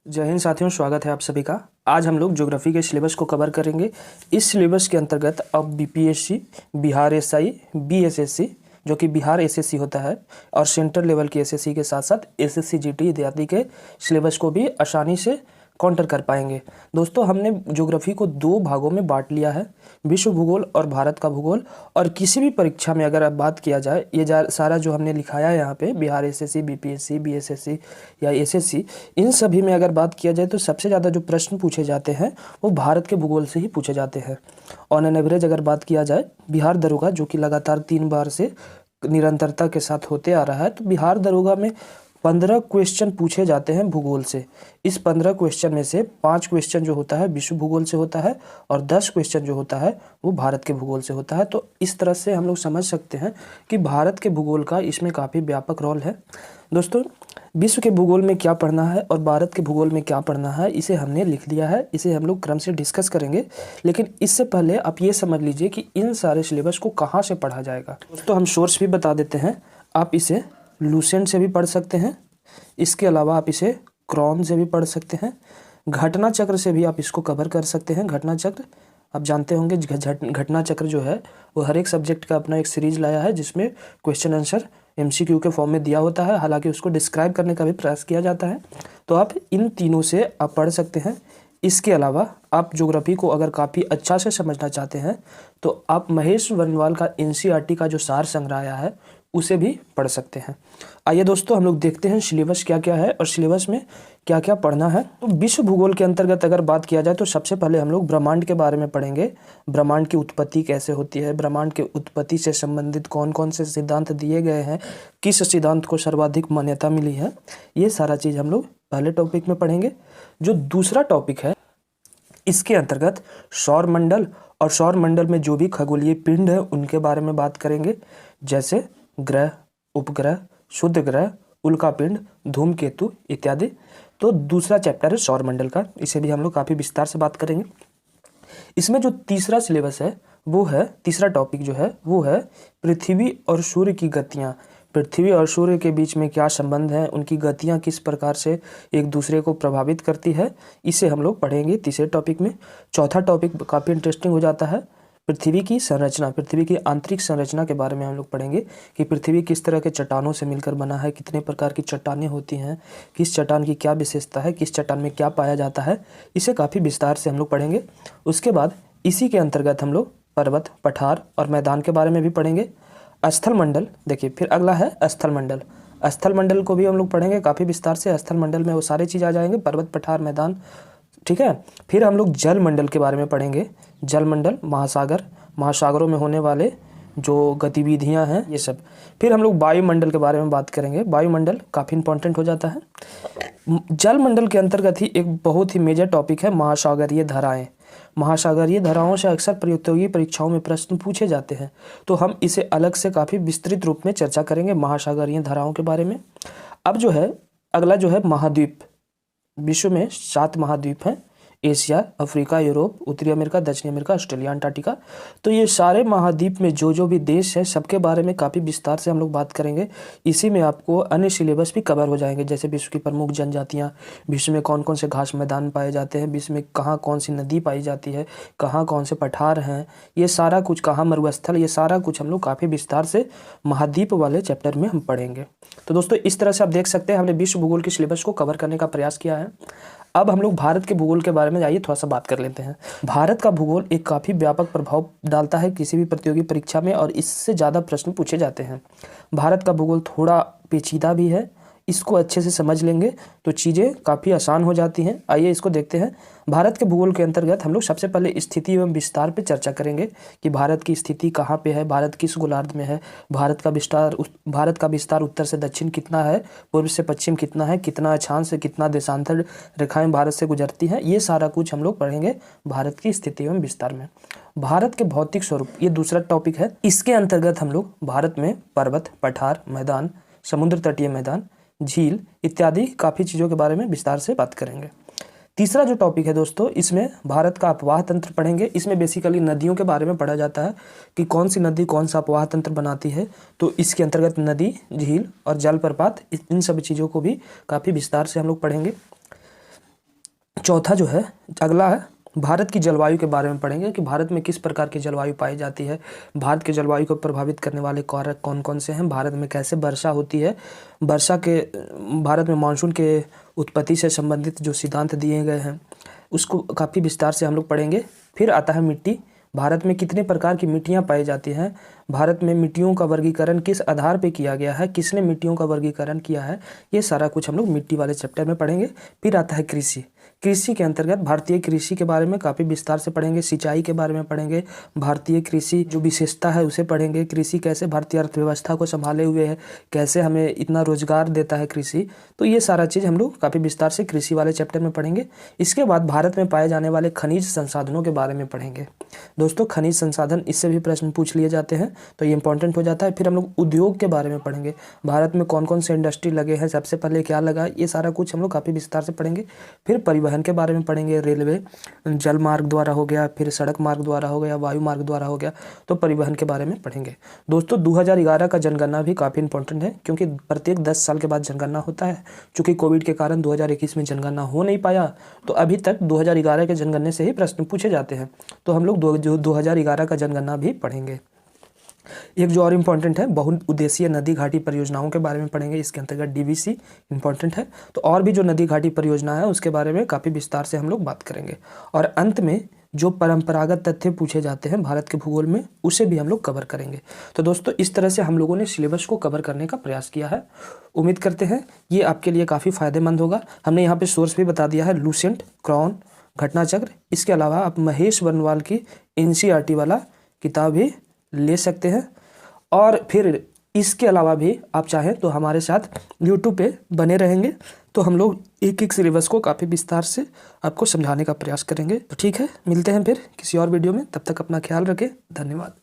जय हिंद साथियों, स्वागत है आप सभी का। आज हम लोग ज्योग्राफी के सिलेबस को कवर करेंगे। इस सिलेबस के अंतर्गत अब बीपीएससी, बिहार एसआई, बीएसएससी जो कि बिहार एसएससी होता है और सेंट्रल लेवल की एसएससी के साथ साथ एसएससी जीटी इत्यादि के सिलेबस को भी आसानी से काउंटर कर पाएंगे। दोस्तों, हमने ज्योग्राफी को दो भागों में बांट लिया है, विश्व भूगोल और भारत का भूगोल। और किसी भी परीक्षा में अगर अब बात किया जाए, ये सारा जो हमने लिखाया है यहाँ पे, बिहार एसएससी, बीपीएससी, बीएसएससी या एसएससी, इन सभी में अगर बात किया जाए तो सबसे ज़्यादा जो प्रश्न पूछे जाते हैं वो भारत के भूगोल से ही पूछे जाते हैं। ऑन एन एवरेज अगर बात किया जाए, बिहार दरोगा जो कि लगातार 3 बार से निरंतरता के साथ होते आ रहा है, तो बिहार दरोगा में 15 क्वेश्चन पूछे जाते हैं भूगोल से। इस 15 क्वेश्चन में से 5 क्वेश्चन जो होता है विश्व भूगोल से होता है और 10 क्वेश्चन जो होता है वो भारत के भूगोल से होता है। तो इस तरह से हम लोग समझ सकते हैं कि भारत के भूगोल का इसमें काफ़ी व्यापक रोल है। दोस्तों, विश्व के भूगोल में क्या पढ़ना है और भारत के भूगोल में क्या पढ़ना है, इसे हमने लिख लिया है। इसे हम लोग क्रम से डिस्कस करेंगे, लेकिन इससे पहले आप ये समझ लीजिए कि इन सारे सिलेबस को कहाँ से पढ़ा जाएगा। दोस्तों, हम सोर्स भी बता देते हैं। आप इसे लूसेंट से भी पढ़ सकते हैं, इसके अलावा आप इसे क्रॉन से भी पढ़ सकते हैं, घटना चक्र से भी आप इसको कवर कर सकते हैं। घटना चक्र आप जानते होंगे, घटना चक्र जो है वो हर एक सब्जेक्ट का अपना एक सीरीज लाया है जिसमें क्वेश्चन आंसर एमसीक्यू के फॉर्म में दिया होता है। हालांकि उसको डिस्क्राइब करने का भी प्रयास किया जाता है। तो आप इन तीनों से आप पढ़ सकते हैं। इसके अलावा आप ज्योग्राफी को अगर काफ़ी अच्छा से समझना चाहते हैं तो आप महेश वर्णवाल का एनसीईआरटी का जो सार संग्रह आया है उसे भी पढ़ सकते हैं। आइए दोस्तों, हम लोग देखते हैं सिलेबस क्या क्या है और सिलेबस में क्या क्या पढ़ना है। तो विश्व भूगोल के अंतर्गत अगर बात किया जाए तो सबसे पहले हम लोग ब्रह्मांड के बारे में पढ़ेंगे। ब्रह्मांड की उत्पत्ति कैसे होती है, ब्रह्मांड की उत्पत्ति से संबंधित कौन कौन से सिद्धांत दिए गए हैं, किस सिद्धांत को सर्वाधिक मान्यता मिली है, ये सारा चीज़ हम लोग पहले टॉपिक में पढ़ेंगे। जो दूसरा टॉपिक है, इसके अंतर्गत सौरमंडल और सौरमंडल में जो भी खगोलीय पिंड है उनके बारे में बात करेंगे, जैसे ग्रह, उपग्रह, शुद्ध ग्रह, उल्कापिंड, धूमकेतु इत्यादि। तो दूसरा चैप्टर है सौरमंडल का, इसे भी हम लोग काफ़ी विस्तार से बात करेंगे। इसमें जो तीसरा सिलेबस है वो है, तीसरा टॉपिक जो है वो है पृथ्वी और सूर्य की गतियाँ। पृथ्वी और सूर्य के बीच में क्या संबंध है, उनकी गतियाँ किस प्रकार से एक दूसरे को प्रभावित करती है, इसे हम लोग पढ़ेंगे तीसरे टॉपिक में। चौथा टॉपिक काफ़ी इंटरेस्टिंग हो जाता है, पृथ्वी की संरचना, पृथ्वी की आंतरिक संरचना के बारे में हम लोग पढ़ेंगे कि पृथ्वी किस तरह के चट्टानों से मिलकर बना है, कितने प्रकार की चट्टानें होती हैं, किस चट्टान की क्या विशेषता है, किस चट्टान में क्या पाया जाता है, इसे काफ़ी विस्तार से हम लोग पढ़ेंगे। उसके बाद इसी के अंतर्गत हम लोग पर्वत, पठार और मैदान के बारे में भी पढ़ेंगे। स्थल मंडल, देखिए फिर अगला है स्थल मंडल। स्थल मंडल को भी हम लोग पढ़ेंगे काफ़ी विस्तार से। स्थल मंडल में वो सारी चीज़ आ जाएंगे, पर्वत, पठार, मैदान, ठीक है। फिर हम लोग जल मंडल के बारे में पढ़ेंगे। जल मंडल, महासागर, महासागरों में होने वाले जो गतिविधियां हैं ये सब। फिर हम लोग वायुमंडल के बारे में बात करेंगे। वायुमंडल काफ़ी इंपॉर्टेंट हो जाता है। जल मंडल के अंतर्गत ही एक बहुत ही मेजर टॉपिक है महासागरीय धाराएं। महासागरीय धाराओं से अक्सर प्रतियोगी परीक्षाओं में प्रश्न पूछे जाते हैं, तो हम इसे अलग से काफ़ी विस्तृत रूप में चर्चा करेंगे महासागरीय धाराओं के बारे में। अब जो है अगला जो है महाद्वीप। विश्व में 7 महाद्वीप हैं, एशिया, अफ्रीका, यूरोप, उत्तरी अमेरिका, दक्षिणी अमेरिका, ऑस्ट्रेलिया, अंटार्कटिका। तो ये सारे महाद्वीप में जो भी देश है सबके बारे में काफ़ी विस्तार से हम लोग बात करेंगे। इसी में आपको अन्य सिलेबस भी कवर हो जाएंगे, जैसे विश्व की प्रमुख जनजातियाँ, विश्व में कौन कौन से घास मैदान पाए जाते हैं, विश्व में कहाँ कौन सी नदी पाई जाती है, कहाँ कौन से पठार हैं, ये सारा कुछ, कहाँ मरुस्थल, ये सारा कुछ हम लोग काफ़ी विस्तार से महाद्वीप वाले चैप्टर में हम पढ़ेंगे। तो दोस्तों, इस तरह से आप देख सकते हैं हमने विश्व भूगोल के सिलेबस को कवर करने का प्रयास किया है। अब हम लोग भारत के भूगोल के बारे में आइए थोड़ा सा बात कर लेते हैं। भारत का भूगोल एक काफ़ी व्यापक प्रभाव डालता है किसी भी प्रतियोगी परीक्षा में और इससे ज़्यादा प्रश्न पूछे जाते हैं। भारत का भूगोल थोड़ा पेचीदा भी है, इसको अच्छे से समझ लेंगे तो चीज़ें काफ़ी आसान हो जाती हैं। आइए इसको देखते हैं। भारत के भूगोल के अंतर्गत हम लोग सबसे पहले स्थिति एवं विस्तार पे चर्चा करेंगे कि भारत की स्थिति कहाँ पे है, भारत किस गोलार्ध में है, भारत का विस्तार उत्तर से दक्षिण कितना है, पूर्व से पश्चिम कितना है, कितना अक्षांश से कितना देशांतर रेखाएं भारत से गुजरती हैं, ये सारा कुछ हम लोग पढ़ेंगे भारत की स्थिति एवं विस्तार में। भारत के भौतिक स्वरूप, ये दूसरा टॉपिक है। इसके अंतर्गत हम लोग भारत में पर्वत, पठार, मैदान, समुद्र तटीय मैदान, झील इत्यादि काफ़ी चीज़ों के बारे में विस्तार से बात करेंगे। तीसरा जो टॉपिक है दोस्तों, इसमें भारत का अपवाह तंत्र पढ़ेंगे। इसमें बेसिकली नदियों के बारे में पढ़ा जाता है कि कौन सी नदी कौन सा अपवाह तंत्र बनाती है। तो इसके अंतर्गत नदी, झील और जलप्रपात, इन सब चीज़ों को भी काफ़ी विस्तार से हम लोग पढ़ेंगे। चौथा जो है अगला है भारत की जलवायु के बारे में पढ़ेंगे कि भारत में किस प्रकार की जलवायु पाई जाती है, भारत की जलवायु को प्रभावित करने वाले कारक कौन कौन से हैं, भारत में कैसे वर्षा होती है, भारत में मानसून के उत्पत्ति से संबंधित जो सिद्धांत दिए गए हैं उसको काफ़ी विस्तार से हम लोग पढ़ेंगे। फिर आता है मिट्टी, भारत में कितने प्रकार की मिट्टियाँ पाई जाती हैं, भारत में मिट्टियों का वर्गीकरण किस आधार पे किया गया है, किसने मिट्टियों का वर्गीकरण किया है, ये सारा कुछ हम लोग मिट्टी वाले चैप्टर में पढ़ेंगे। फिर आता है कृषि, कृषि के अंतर्गत भारतीय कृषि के बारे में काफ़ी विस्तार से पढ़ेंगे, सिंचाई के बारे में पढ़ेंगे, भारतीय कृषि जो विशेषता है उसे पढ़ेंगे, कृषि कैसे भारतीय अर्थव्यवस्था को संभाले हुए है, कैसे हमें इतना रोजगार देता है कृषि, तो ये सारा चीज़ हम लोग काफ़ी विस्तार से कृषि वाले चैप्टर में पढ़ेंगे। इसके बाद भारत में पाए जाने वाले खनिज संसाधनों के बारे में पढ़ेंगे। दोस्तों खनिज संसाधन इससे भी प्रश्न पूछ लिए जाते हैं तो ये इंपॉर्टेंट हो जाता है। फिर हम लोग उद्योग के बारे में पढ़ेंगे, भारत में कौन कौन से इंडस्ट्री लगे हैं, सबसे पहले क्या लगा, ये सारा कुछ हम लोग काफ़ी विस्तार से पढ़ेंगे। फिर परिवहन के बारे में पढ़ेंगे, रेलवे जल मार्ग द्वारा हो गया, फिर सड़क मार्ग द्वारा हो गया, वायु मार्ग द्वारा हो गया, तो परिवहन के बारे में पढ़ेंगे। दोस्तों 2011 का जनगणना भी काफ़ी इंपॉर्टेंट है क्योंकि प्रत्येक 10 साल के बाद जनगणना होता है। चूँकि कोविड के कारण 2021 में जनगणना हो नहीं पाया तो अभी तक 2011 के जनगणने से ही प्रश्न पूछे जाते हैं, तो हम लोग 2011 का जनगणना भी पढ़ेंगे। एक जो और इम्पॉर्टेंट है बहुउद्देशीय नदी घाटी परियोजनाओं के बारे में पढ़ेंगे, इसके अंतर्गत डीवीसी इम्पॉर्टेंट है। तो और भी जो नदी घाटी परियोजना है उसके बारे में काफ़ी विस्तार से हम लोग बात करेंगे। और अंत में जो परंपरागत तथ्य पूछे जाते हैं भारत के भूगोल में उसे भी हम लोग कवर करेंगे। तो दोस्तों इस तरह से हम लोगों ने सिलेबस को कवर करने का प्रयास किया है। उम्मीद करते हैं ये आपके लिए काफ़ी फायदेमंद होगा। हमने यहाँ पे सोर्स भी बता दिया है, लूसेंट, क्रॉन, घटनाचक्र। इसके अलावा आप महेश वर्णवाल की एनसीईआरटी वाला किताब भी ले सकते हैं। और फिर इसके अलावा भी आप चाहें तो हमारे साथ YouTube पे बने रहेंगे, तो हम लोग एक एक सिलेबस को काफ़ी विस्तार से आपको समझाने का प्रयास करेंगे। तो ठीक है, मिलते हैं फिर किसी और वीडियो में, तब तक अपना ख्याल रखें। धन्यवाद।